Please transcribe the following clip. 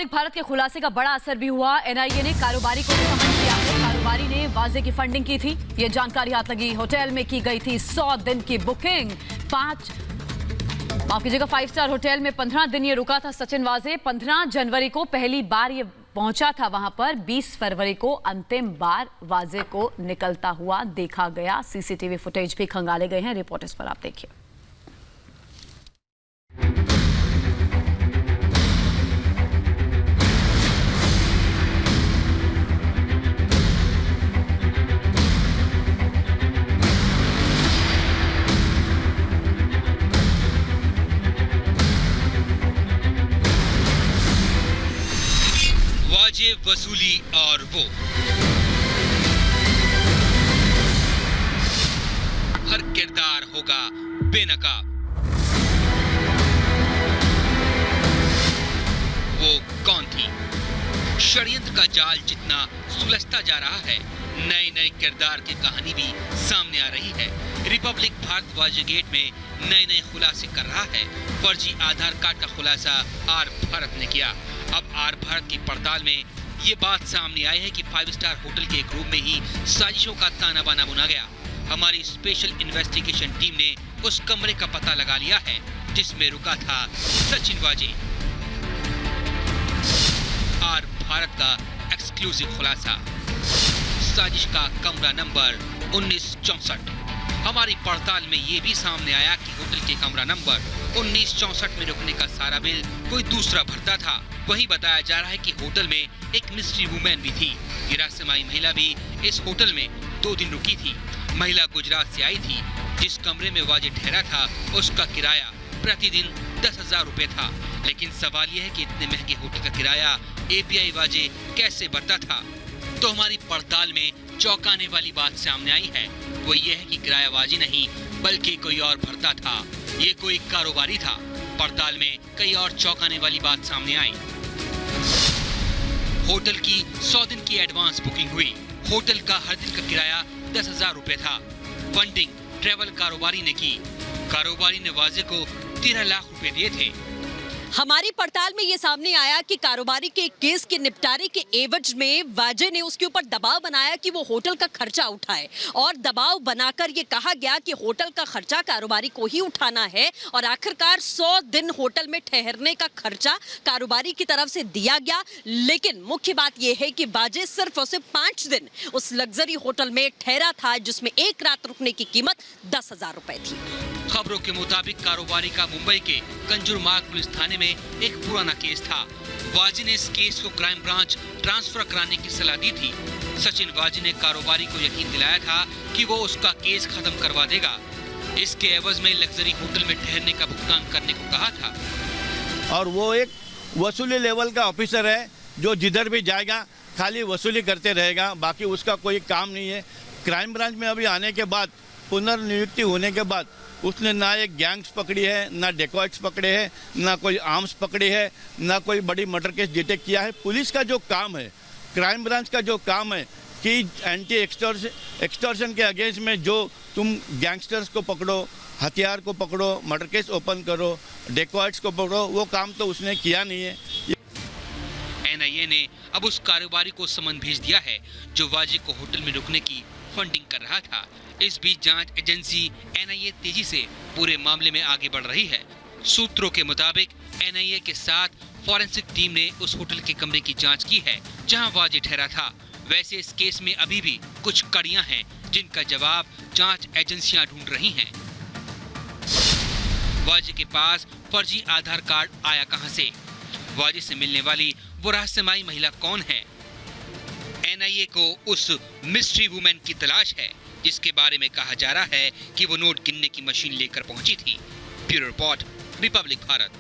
Republic Bharat के खुलासे का बड़ा असर भी हुआ। एनआईए ने कारोबारी को समन किया है। कारोबारी ने वाजे की फंडिंग की थी, ये जानकारी हाथ लगी। होटल में की गई थी 100 दिन की बुकिंग। 5 स्टार होटल में 15 दिन ये रुका था सचिन वाजे। 15 जनवरी को पहली बार ये पहुंचा था वहां पर। 20 फरवरी को अंतिम बार वाजे को निकलता हुआ देखा गया। सीसीटीवी फुटेज भी खंगाले गए हैं। रिपोर्ट इस पर आप देखिए। वाजे वसूली और वो हर किरदार होगा बेनकाब। वो कौन थी? षड्यंत्र का जाल जितना सुलझता जा रहा है, नए नए किरदार की कहानी भी सामने आ रही है। रिपब्लिक भारत वाजे गेट में नए नए खुलासे कर रहा है। फर्जी आधार कार्ड का खुलासा आर भारत ने किया। अब आर भारत की पड़ताल में ये बात सामने आई है कि 5 स्टार होटल के एक रूम में ही साजिशों का ताना बाना बुना गया। हमारी स्पेशल इन्वेस्टिगेशन टीम ने उस कमरे का पता लगा लिया है जिसमें रुका था सचिन वाजे। आर भारत का एक्सक्लूसिव खुलासा, साजिश का कमरा नंबर 1964। हमारी पड़ताल में ये भी सामने आया कि होटल के कमरा नंबर 1964 में रुकने का सारा बिल कोई दूसरा भरता था। वहीं बताया जा रहा है कि होटल में एक मिस्ट्री वुमेन भी थी। ये रहस्यमयी महिला भी इस होटल में 2 दिन रुकी थी। महिला गुजरात से आई थी। जिस कमरे में वाजे ठहरा था उसका किराया प्रतिदिन 10,000 रुपए था। लेकिन सवाल यह है कि इतने महंगे होटल का किराया एपीआई वाजे कैसे भरता था? तो हमारी पड़ताल में चौंकाने वाली बात सामने आई है। वो ये है कि किराया वाजे नहीं बल्कि कोई और भरता था। ये कोई कारोबारी था। पड़ताल में कई और चौंकाने वाली बात सामने आई। होटल की 100 दिन की एडवांस बुकिंग हुई। होटल का हर दिन का किराया 10,000 रुपए था। फंडिंग ट्रेवल कारोबारी ने की। कारोबारी ने वाजे को 13 लाख रुपए दिए थे। हमारी पड़ताल में ये सामने आया कि कारोबारी के केस के निपटारे के एवज में वाजे ने उसके ऊपर दबाव बनाया कि वो होटल का खर्चा उठाए, और दबाव बनाकर ये कहा गया कि होटल का खर्चा कारोबारी को ही उठाना है। और आखिरकार 100 दिन होटल में ठहरने का खर्चा कारोबारी की तरफ से दिया गया। लेकिन मुख्य बात यह है कि वाजे सिर्फ और सिर्फ 5 दिन उस लग्जरी होटल में ठहरा था जिसमें एक रात रुकने की कीमत 10,000 रुपए थी। खबरों के मुताबिक कारोबारी का मुंबई के कंजूरमार्ग पुलिस थाने में एक पुराना केस था। वाजे ने इस केस को क्राइम ब्रांच ट्रांसफर कराने की सलाह दी थी। सचिन वाजे ने कारोबारी को यकीन दिलाया था कि वो उसका केस खत्म करवा देगा। इसके एवज में लग्जरी होटल में ठहरने का भुगतान करने को कहा था। और वो एक वसूली लेवल का ऑफिसर है जो जिधर भी जाएगा खाली वसूली करते रहेगा, बाकी उसका कोई काम नहीं है। क्राइम ब्रांच में अभी आने के बाद, पुनर्नियुक्ति होने के बाद, उसने ना एक गैंग्स पकड़ी है, ना डेकॉइट्स पकड़े हैं, ना कोई आर्म्स पकड़े है, ना कोई बड़ी मर्डर केस डिटेक्ट किया है। पुलिस का जो काम है, क्राइम ब्रांच का जो काम है कि एंटी एक्सटॉर्शन के अगेंस्ट में जो तुम गैंगस्टर्स को पकड़ो, हथियार को पकड़ो, मर्डर केस ओपन करो, डेकॉइट्स को पकड़ो, वो काम तो उसने किया नहीं है। एनआईए ने अब उस कारोबारी को समन भेज दिया है जो वाजे को होटल में रुकने की फंडिंग कर रहा था। इस बीच जांच एजेंसी एनआईए तेजी से पूरे मामले में आगे बढ़ रही है। सूत्रों के मुताबिक एनआईए के साथ फॉरेंसिक टीम ने उस होटल के कमरे की जांच की है जहां वाजे ठहरा था। वैसे इस केस में अभी भी कुछ कड़ियां हैं जिनका जवाब जांच एजेंसियां ढूंढ रही हैं। वाजे के पास फर्जी आधार कार्ड आया कहां से? वाजे से मिलने वाली वो रहस्यमयी महिला कौन है? एनआईए को उस मिस्ट्री वुमेन की तलाश है जिसके बारे में कहा जा रहा है कि वो नोट गिनने की मशीन लेकर पहुंची थी। Bureau report, Republic Bharat.